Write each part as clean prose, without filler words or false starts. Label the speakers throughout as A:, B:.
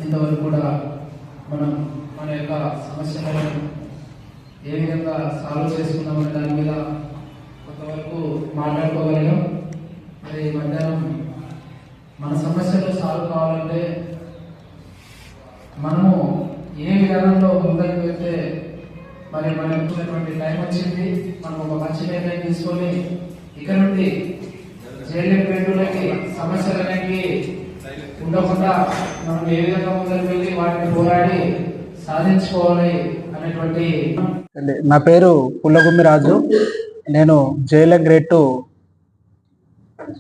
A: ఇంతవరకు కూడా మనం మన యొక్క సమస్యలను ఏ విధంగా సాల్వ్ చేసుకున్నామనే దాని మీద కొంతవరకు మాట్లాడుకోగలిగాం. మరి మధ్యాహ్నం మన సమస్యలు సాల్వ్ కావాలంటే మనము ఏ విధానంలో ముందుకు వెళ్తే మరి మనం ఇచ్చినటువంటి టైం వచ్చింది. మనం ఒక మంచి నిర్ణయం తీసుకొని ఇక్కడ నుండి జైలుకి సమస్యలు అనేవి ఉండకుండా మనం ఏ విధంగా ముందుకు వెళ్ళి వాటిని పోరాడి సాధించుకోవాలి అనేటువంటి.
B: నా పేరు పుల్లగుమ్మి రాజు, నేను జైలు గ్రేడ్ 2.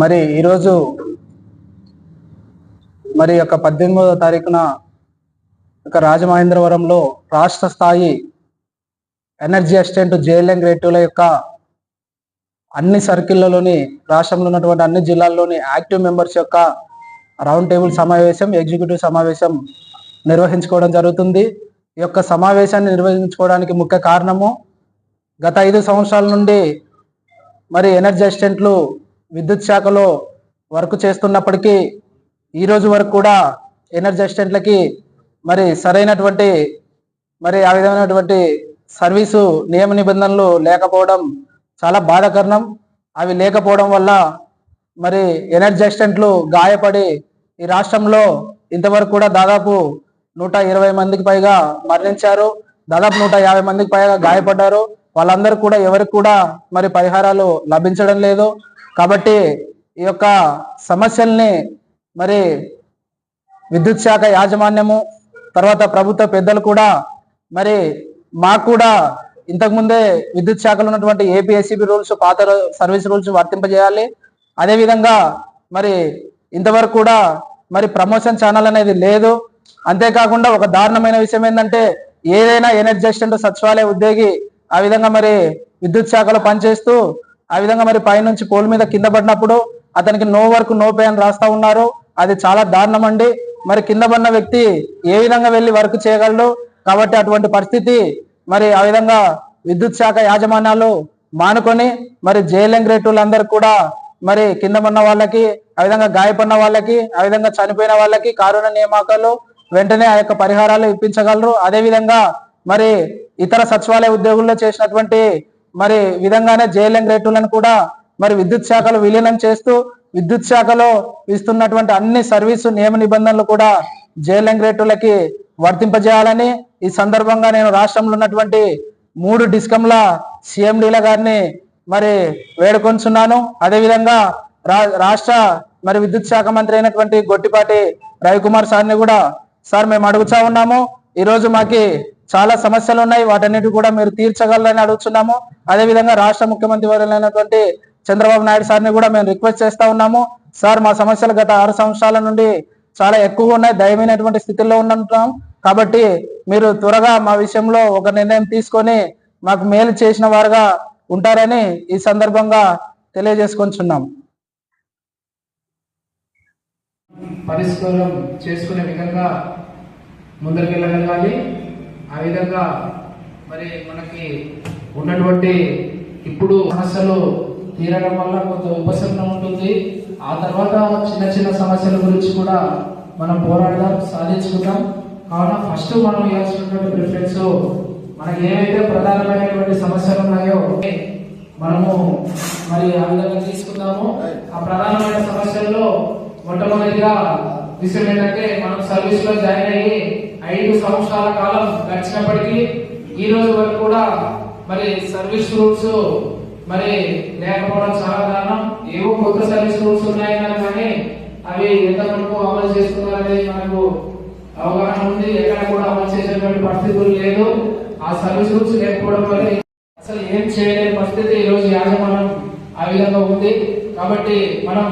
B: మరి ఈరోజు మరి యొక్క 18వ తారీఖున రాజమహేంద్రవరంలో రాష్ట్ర స్థాయి ఎనర్జీ అసిస్టెంట్ జేఎల్ఎం గ్రేడ్ 2ల యొక్క అన్ని సర్కిళ్లలోని రాష్ట్రంలో ఉన్నటువంటి అన్ని జిల్లాల్లోని యాక్టివ్ మెంబర్స్ యొక్క రౌండ్ టేబుల్ సమావేశం, ఎగ్జిక్యూటివ్ సమావేశం నిర్వహించుకోవడం జరుగుతుంది. ఈ యొక్క సమావేశాన్ని నిర్వహించుకోవడానికి ముఖ్య కారణము, గత 5 సంవత్సరాల నుండి మరి ఎనర్జీ అసిస్టెంట్లు విద్యుత్ శాఖలో వర్క్ చేస్తున్నప్పటికీ ఈ రోజు వరకు కూడా ఎనర్జీ అసిస్టెంట్లకి మరి సరైనటువంటి మరి ఆ విధమైనటువంటి సర్వీసు నియమ నిబంధనలు లేకపోవడం చాలా బాధాకరణం. అవి లేకపోవడం వల్ల మరి ఎనర్జీ అసిస్టెంట్లు గాయపడి ఈ రాష్ట్రంలో ఇంతవరకు కూడా దాదాపు 120 మందికి పైగా మరణించారు, దాదాపు 150 మందికి పైగా గాయపడ్డారు. వాళ్ళందరూ కూడా ఎవరికి కూడా మరి పరిహారాలు లభించడం లేదు. కాబట్టి ఈ యొక్క సమస్యల్ని మరి విద్యుత్ శాఖ యాజమాన్యము, తర్వాత ప్రభుత్వ పెద్దలు కూడా మరి మాకు కూడా ఇంతకుముందే విద్యుత్ శాఖలో ఉన్నటువంటి ఏపీఎస్సీబీ రూల్స్, పాత సర్వీస్ రూల్స్ వర్తింపజేయాలి. అదేవిధంగా మరి ఇంతవరకు కూడా మరి ప్రమోషన్ ఛానల్ అనేది లేదు. అంతేకాకుండా ఒక దారుణమైన విషయం ఏంటంటే, ఏదైనా ఎనర్జీ అసిస్టెంట్ సచివాలయ ఉద్యోగి ఆ విధంగా మరి విద్యుత్ శాఖలో పనిచేస్తూ ఆ విధంగా మరి పైనుంచి పోల్ మీద కింద పడినప్పుడు అతనికి నో వర్క్ నో పే అని రాస్తా ఉన్నారు. అది చాలా దారుణం అండి. మరి కింద పడిన వ్యక్తి ఏ విధంగా వెళ్ళి వర్క్ చేయగలడు? కాబట్టి అటువంటి పరిస్థితి మరి ఆ విధంగా విద్యుత్ శాఖ యాజమాన్యాలు మానుకొని మరి జేఎల్ఎం గ్రేడ్ 2లందరూ కూడా మరి కింద పడిన వాళ్ళకి, ఆ విధంగా గాయపడిన వాళ్ళకి, ఆ విధంగా చనిపోయిన వాళ్ళకి కారుణ నియామకాలు వెంటనే ఆ యొక్క పరిహారాలు ఇప్పించగలరు. అదేవిధంగా మరి ఇతర సచివాలయ ఉద్యోగుల్లో చేసినటువంటి మరి విధంగానే జేఎల్ఎం గ్రేడ్ 2లను కూడా మరి విద్యుత్ శాఖలో విలీనం చేస్తూ విద్యుత్ శాఖలో ఇస్తున్నటువంటి అన్ని సర్వీసు నియమ నిబంధనలు కూడా జేఎల్ఎం గ్రేడ్ 2లకి వర్తింపజేయాలని ఈ సందర్భంగా నేను రాష్ట్రంలో ఉన్నటువంటి 3 డిస్కంల సిఎండీల గారిని మరి వేడుకొంచున్నాను. అదేవిధంగా రాష్ట్ర మరి విద్యుత్ శాఖ మంత్రి అయినటువంటి గొట్టిపాటి రవికుమార్ సార్ని కూడా, సార్ మేము అడుగుతా ఉన్నాము, ఈరోజు మాకి చాలా సమస్యలు ఉన్నాయి, వాటన్నిటి కూడా మీరు తీర్చగలరని అడుగుతున్నాము. అదేవిధంగా రాష్ట్ర ముఖ్యమంత్రి వర్యులైనటువంటి చంద్రబాబు నాయుడు సార్ని కూడా మేము రిక్వెస్ట్ చేస్తా ఉన్నాము, సార్ మా సమస్యలు గత 6 సంవత్సరాల నుండి చాలా ఎక్కువగా ఉన్నాయి, దయమైనటువంటి స్థితిలో ఉంటున్నాం. కాబట్టి మీరు త్వరగా మా విషయంలో ఒక నిర్ణయం తీసుకొని మాకు మేలు చేసిన వారుగా ఉంటారని ఈ సందర్భంగా తెలియజేసుకుంటున్నాం.
A: పరిష్కారం చేసుకునే విధంగా ముందరికెళ్ళగలగాలి. ఆ విధంగా మరి మనకి ఉన్నటువంటి ఇప్పుడు సమస్యలు తీరడం వల్ల కొంత ఉపశమనం ఉంటుంది. ఆ తర్వాత చిన్న చిన్న సమస్యల గురించి కూడా మనం పోరాడదాం, సాధించుకుందాం. కావున ఫస్ట్ మనం ఇవ్వాల్సినటువంటి ప్రిఫరెన్స్ మనకి ఏవైతే ప్రధానమైనటువంటి సమస్యలు ఉన్నాయో మనము మరి ఆ విధంగా తీసుకుందాము. ఆ ప్రధానమైన సమస్యల్లో మొట్టమొదటిగా విషయం ఏంటంటే, మనం సర్వీస్ లో జాయిన్ అయ్యి 5 సంవత్సరాల కాలం గడిచినప్పటికీ ఈ రోజు వరకు కూడా మరి సర్వీస్ రూల్స్ మరి లేకపోవడం చాలా కారణం. ఏవో కొత్త సర్వీస్ రూల్స్ ఉన్నాయన్నారు కానీ అవి ఎంతవరకు అమలు చేస్తున్నారనేది మనకు అవగాహన ఉంది. ఎక్కడ కూడా అమలు చేసేటువంటి పరిస్థితులు లేదు. ఆ సర్వీస్ రూల్స్ లేకపోవడం వల్ల అసలు ఏం చేయలేని పరిస్థితి ఈ రోజు యాజమాన్యం ఆ విధంగా ఉంది. కాబట్టి మనం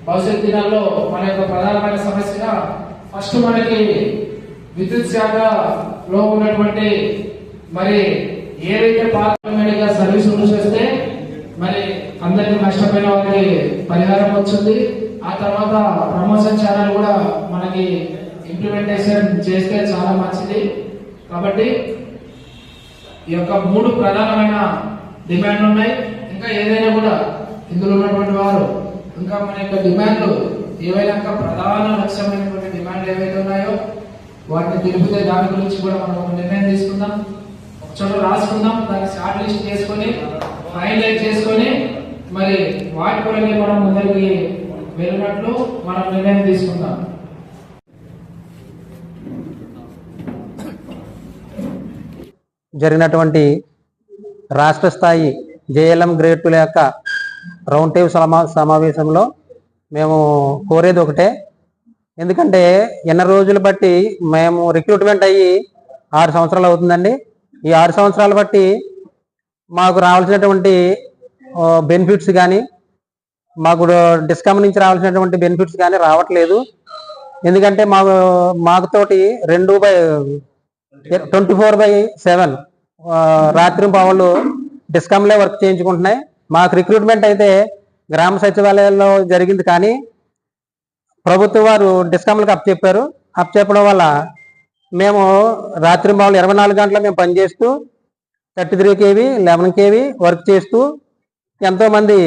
A: భవిష్యత్ దినాల్లో మన యొక్క ప్రధానమైన సమస్యగా ఫస్ట్ మనకి విద్యుత్ శాఖలో ఉన్నటువంటి మరి ఏదైతే పార్లమెంట్గా సర్వీస్ రూల్స్ వస్తే మరి అందరికి నష్టపోయిన వారికి పరిహారం వచ్చింది. ఆ తర్వాత ప్రమోషన్ ఛానల్ కూడా మనకి ఇంప్లిమెంటేషన్ చేస్తే చాలా మంచిది. కాబట్టి ఈ యొక్క 3 ప్రధానమైన డిమాండ్లు ఉన్నాయి. ఇంకా ఏదైనా కూడా ఇందులో ఉన్నటువంటి వారు ఇంకా మన యొక్క డిమాండ్లు ఏవైనా ప్రధాన లక్ష్యమైనటువంటి డిమాండ్లు ఏవైతే ఉన్నాయో వాటిని తెలిపితే దాని గురించి కూడా మనం ఒక నిర్ణయం తీసుకుందాం, ఒక చోట రాసుకుందాం, దాన్ని షార్ట్ లిస్ట్ చేసుకొని ఫైనలైజ్ చేసుకొని మరి వాటి కొరకే మనం ముందరికి వెళ్ళినట్లు మనం నిర్ణయం తీసుకుందాం.
B: జరిగినటువంటి రాష్ట్ర స్థాయి జేఎల్ఎం గ్రేడ్ 2 యొక్క రౌండ్ టేబుల్ సమావేశంలో మేము కోరేది ఒకటే. ఎందుకంటే ఎన్ని రోజులు బట్టి మేము రిక్రూట్మెంట్ అయ్యి 6 సంవత్సరాలు అవుతుందండి. ఈ 6 సంవత్సరాలు బట్టి మాకు రావాల్సినటువంటి బెనిఫిట్స్ కానీ, మాకు డిస్కమ్ నుంచి రావాల్సినటువంటి బెనిఫిట్స్ కానీ రావట్లేదు. ఎందుకంటే మాకుతోటి 24/7 రాత్రి పగళ్ళు డిస్కమ్లే వర్క్ చేయించుకుంటున్నాయి. మాకు రిక్రూట్మెంట్ అయితే గ్రామ సచివాలయాల్లో జరిగింది, కానీ ప్రభుత్వ వారు డిస్కమ్లకు అప్పచెప్పడం వల్ల మేము రాత్రి పగళ్ళు 24 గంటలు మేము పనిచేస్తూ 33 kV 11 kV వర్క్ చేస్తూ ఎంతోమంది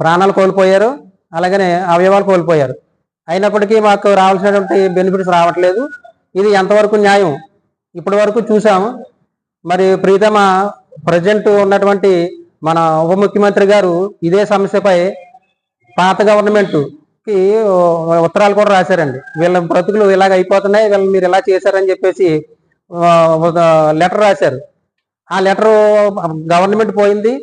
B: ప్రాణాలు కోల్పోయారు, అలాగనే అవయవాలు కోల్పోయారు. అయినప్పటికీ మాకు రావాల్సినటువంటి బెనిఫిట్స్ రావట్లేదు. ఇది ఎంతవరకు న్యాయం? ఇప్పటి వరకు చూసాము. మరి ప్రీతమ ప్రజెంట్ ఉన్నటువంటి మన ఉప ముఖ్యమంత్రి గారు ఇదే సమస్యపై పాత గవర్నమెంట్కి ఉత్తరాలు కూడా రాశారండి. వీళ్ళ బ్రతుకులు ఇలాగ అయిపోతున్నాయి, వీళ్ళని మీరు ఇలా చేశారని చెప్పేసి ఒక లెటర్ రాశారు. ఆ లెటరు గవర్నమెంట్ పోయింది,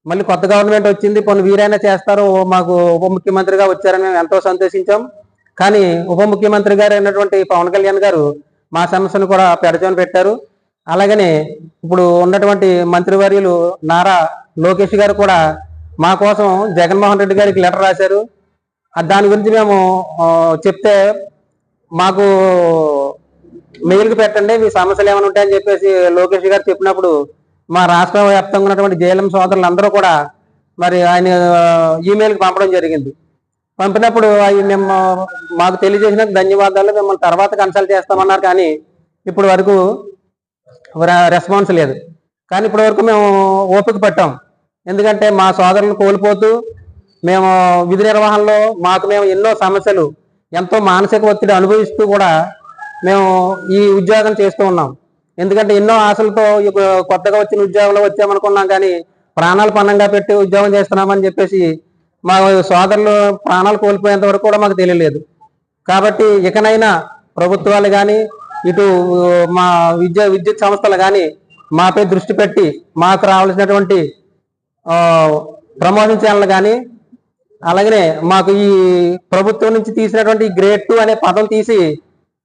B: మళ్ళీ కొత్త గవర్నమెంట్ వచ్చింది. కొన్ని వీరైనా చేస్తారు, మాకు ఉప ముఖ్యమంత్రిగా వచ్చారని మేము ఎంతో సంతోషించాం. కానీ ఉప ముఖ్యమంత్రి గారు అయినటువంటి పవన్ కళ్యాణ్ గారు మా సమస్యను కూడా పెడచోని పెట్టారు. అలాగనే ఇప్పుడు ఉన్నటువంటి మంత్రివర్యులు నారా లోకేష్ గారు కూడా మా కోసం జగన్మోహన్ రెడ్డి గారికి లెటర్ రాశారు. దాని గురించి మేము చెప్తే మాకు మెయిల్కి పెట్టండి, మీ సమస్యలు ఏమైనా ఉంటాయని చెప్పేసి లోకేష్ గారు చెప్పినప్పుడు మా రాష్ట్ర వ్యాప్తంగా ఉన్నటువంటి జేఎల్ఎం సోదరులు అందరూ కూడా మరి ఆయన ఈమెయిల్కి పంపడం జరిగింది. పంపినప్పుడు అవి మేము మాకు తెలియజేసిన ధన్యవాదాలు, మిమ్మల్ని తర్వాత కన్సల్ట్ చేస్తామన్నారు. కానీ ఇప్పుడు వరకు రెస్పాన్స్ లేదు. కానీ ఇప్పటి వరకు మేము ఓపిక పట్టాం. ఎందుకంటే మా సోదరులను కోల్పోతూ మేము విధి నిర్వహణలో మేము ఎన్నో సమస్యలు, ఎంతో మానసిక ఒత్తిడి అనుభవిస్తూ కూడా మేము ఈ ఉద్యోగం చేస్తూ ఉన్నాం. ఎందుకంటే ఎన్నో ఆశలతో కొత్తగా వచ్చిన ఉద్యోగంలో వచ్చామనుకున్నాం, కానీ ప్రాణాలు పన్నంగా పెట్టి ఉద్యోగం చేస్తున్నామని చెప్పేసి మా సోదరులు ప్రాణాలు కోల్పోయేంత వరకు కూడా మాకు తెలియలేదు. కాబట్టి ఇకనైనా ప్రభుత్వాలు కానీ, ఇటు మా విద్యుత్ సంస్థలు కానీ మాపై దృష్టి పెట్టి మాకు రావాల్సినటువంటి ప్రమోషన్ ఛానల్ కానీ, అలాగనే మాకు ఈ ప్రభుత్వం నుంచి తీసినటువంటి గ్రేడ్ 2 అనే పదం తీసి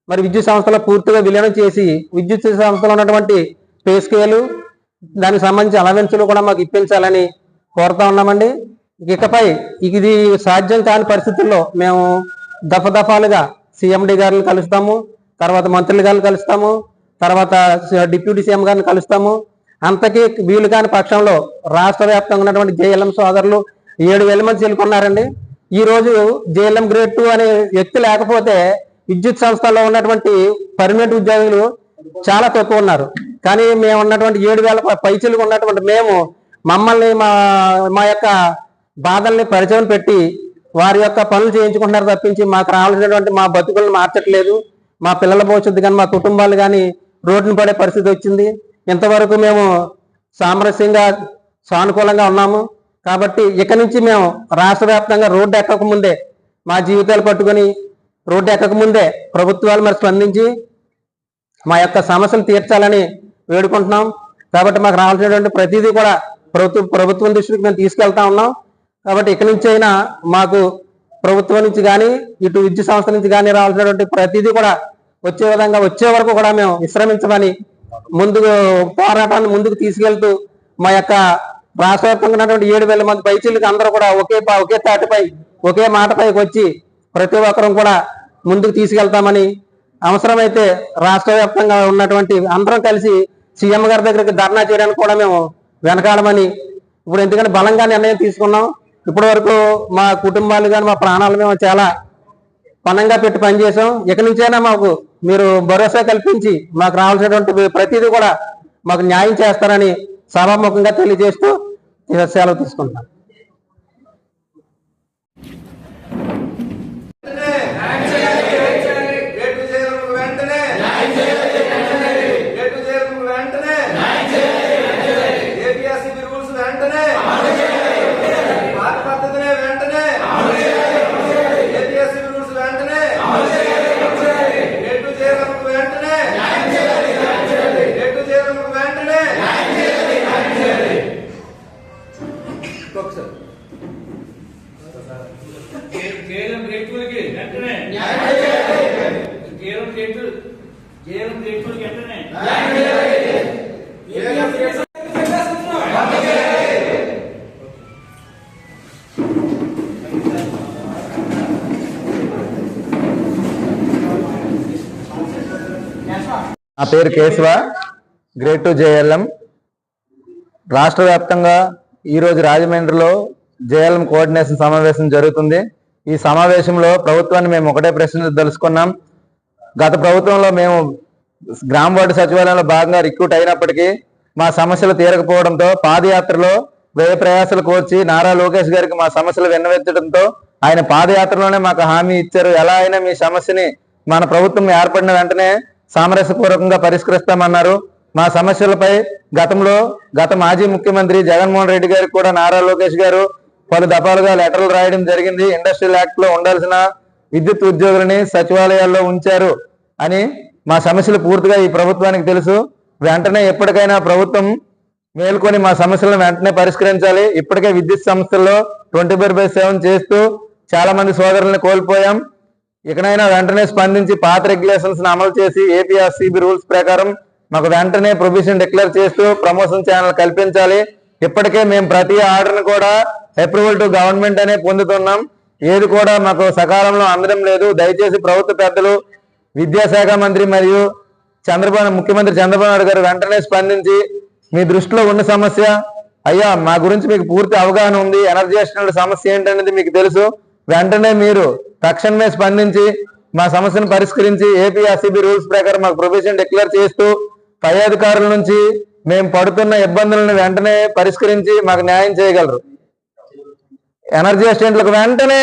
B: మరి విద్యుత్ సంస్థలో పూర్తిగా విలీనం చేసి విద్యుత్ సంస్థలో ఉన్నటువంటి పే స్కేలు, దానికి సంబంధించి అలవెన్సులు కూడా మాకు ఇప్పించాలని కోరుతా ఉన్నామండి. ఇకపై ఇది సాధ్యం కాని పరిస్థితుల్లో మేము దఫాలుగా CMD గారిని కలుస్తాము, తర్వాత మంత్రులు గారిని కలుస్తాము, తర్వాత డిప్యూటీ CM గారిని కలుస్తాము. అంతకీ వీలు కాని పక్షంలో రాష్ట్ర వ్యాప్తంగా ఉన్నటువంటి జేఎల్ఎం సోదరులు 7,000 మంది చేరుకున్నారండి. ఈ రోజు జేఎల్ఎం గ్రేడ్ 2 అనే వ్యక్తి లేకపోతే విద్యుత్ సంస్థల్లో ఉన్నటువంటి పర్మనెంట్ ఉద్యోగులు చాలా తక్కువ ఉన్నారు. కానీ మేము ఉన్నటువంటి 7,000 పైచీలకు ఉన్నటువంటి మమ్మల్ని మా యొక్క బాధల్ని పరిచయం పెట్టి వారి యొక్క పనులు చేయించుకుంటున్నారు తప్పించి మాకు రావాల్సినటువంటి మా బతుకులను మార్చట్లేదు. మా పిల్లల భవిష్యత్తు కానీ, మా కుటుంబాలు కానీ రోడ్డును పడే పరిస్థితి వచ్చింది. ఇంతవరకు మేము సామరస్యంగా సానుకూలంగా ఉన్నాము. కాబట్టి ఇక నుంచి మేము రాష్ట్ర వ్యాప్తంగా రోడ్డు ఎక్కకముందే, మా జీవితాలు పట్టుకొని రోడ్డు ఎక్కకముందే ప్రభుత్వాలు మరి స్పందించి మా యొక్క సమస్యలు తీర్చాలని వేడుకుంటున్నాం. కాబట్టి మాకు రావాల్సినటువంటి ప్రతిదీ కూడా ప్రభుత్వం దృష్టికి మేము తీసుకెళ్తా ఉన్నాం. కాబట్టి ఇక్కడి నుంచి అయినా మాకు ప్రభుత్వం నుంచి కానీ, ఇటు విద్యుత్ సంస్థ నుంచి కానీ రావాల్సినటువంటి ప్రతిదీ కూడా వచ్చే విధంగా, వచ్చే వరకు కూడా మేము విశ్రమించమని ముందుకు పోరాటాన్ని ముందుకు తీసుకెళ్తూ మా యొక్క రాష్ట్ర వ్యాప్తంగా ఉన్నటువంటి 7,000 మంది పైచీలకు అందరూ కూడా ఒకే తాటిపై ఒకే మాటపైకి వచ్చి ప్రతి ఒక్కరం కూడా ముందుకు తీసుకెళ్తామని, అవసరమైతే రాష్ట్ర వ్యాప్తంగా ఉన్నటువంటి అందరం కలిసి CM గారి దగ్గరికి ధర్నా చేయడానికి కూడా మేము వెనకాడమని, ఇప్పుడు ఎందుకంటే బలంగా నిర్ణయం తీసుకున్నాం. ఇప్పటి వరకు మా కుటుంబాలు కానీ, మా ప్రాణాలు మేము చాలా పణంగా పెట్టి పనిచేసాం. ఇక నుంచైనా మాకు మీరు భరోసా కల్పించి మాకు రావాల్సినటువంటి ప్రతిదీ కూడా మాకు న్యాయం చేస్తారని సభాముఖంగా తెలియజేస్తూ సెలవు తీసుకుంటాం.
C: నా పేరు కేశవ, గ్రేడ్ 2 జేఎల్ఎం. రాష్ట్ర వ్యాప్తంగా ఈరోజు రాజమండ్రిలో జేఎల్ఎం కోఆర్డినేషన్ సమావేశం జరుగుతుంది. ఈ సమావేశంలో ప్రభుత్వాన్ని మేము ఒకటే ప్రశ్న తెలుసుకున్నాం. గత ప్రభుత్వంలో మేము గ్రామ వార్డు సచివాలయంలో భాగంగా రిక్రూట్ అయినప్పటికీ మా సమస్యలు తీరకపోవడంతో పాదయాత్రలో వ్యయ ప్రయాసాలు కోర్చి నారా లోకేష్ గారికి మా సమస్యలు విన్నవెత్తడంతో ఆయన పాదయాత్రలోనే మాకు హామీ ఇచ్చారు. ఎలా అయినా మీ సమస్యని మన ప్రభుత్వం ఏర్పడిన వెంటనే సామరస్యపూర్వకంగా పరిష్కరిస్తామన్నారు. మా సమస్యలపై గత మాజీ ముఖ్యమంత్రి జగన్మోహన్ రెడ్డి గారికి కూడా నారా లోకేష్ గారు పలు దఫాలుగా లెటర్లు రాయడం జరిగింది. ఇండస్ట్రియల్ యాక్ట్ లో ఉండాల్సిన విద్యుత్ ఉద్యోగులని సచివాలయాల్లో ఉంచారు అని. మా సమస్యలు పూర్తిగా ఈ ప్రభుత్వానికి తెలుసు. వెంటనే ఎప్పటికైనా ప్రభుత్వం మేల్కొని మా సమస్యలను వెంటనే పరిష్కరించాలి. ఇప్పటికే విద్యుత్ సంస్థల్లో 24/7 చేస్తూ చాలా మంది సోదరులను కోల్పోయాం. ఇకనైనా వెంటనే స్పందించి పాత రెగ్యులేషన్స్ అమలు చేసి ఏపీఆర్సీబీ రూల్స్ ప్రకారం మాకు వెంటనే ప్రొవిజన్ డిక్లేర్ చేస్తూ ప్రమోషన్ ఛానల్ కల్పించాలి. ఇప్పటికే మేము ప్రతి ఆర్డర్ని కూడా అప్రూవల్ టు గవర్నమెంట్ అనే పొందుతున్నాం. ఏది కూడా మాకు సకాలంలో అందడం లేదు. దయచేసి ప్రభుత్వ పెద్దలు, విద్యాశాఖ మంత్రి మరియు ముఖ్యమంత్రి చంద్రబాబు నాయుడు గారు వెంటనే స్పందించి మీ దృష్టిలో ఉన్న సమస్య, అయ్యా మా గురించి మీకు పూర్తి అవగాహన ఉంది, ఎనర్జీ ఎస్టేట్ల సమస్య ఏంటనేది మీకు తెలుసు, వెంటనే మీరు తక్షణమే స్పందించి మా సమస్యను పరిష్కరించి ఏపీఆర్సీబీ రూల్స్ ప్రకారం మాకు ప్రొవిజన్ డిక్లేర్ చేస్తూ పై అధికారుల నుంచి మేము పడుతున్న ఇబ్బందులను వెంటనే పరిష్కరించి మాకు న్యాయం చేయగలరు. ఎనర్జీ ఎస్టేట్లకు వెంటనే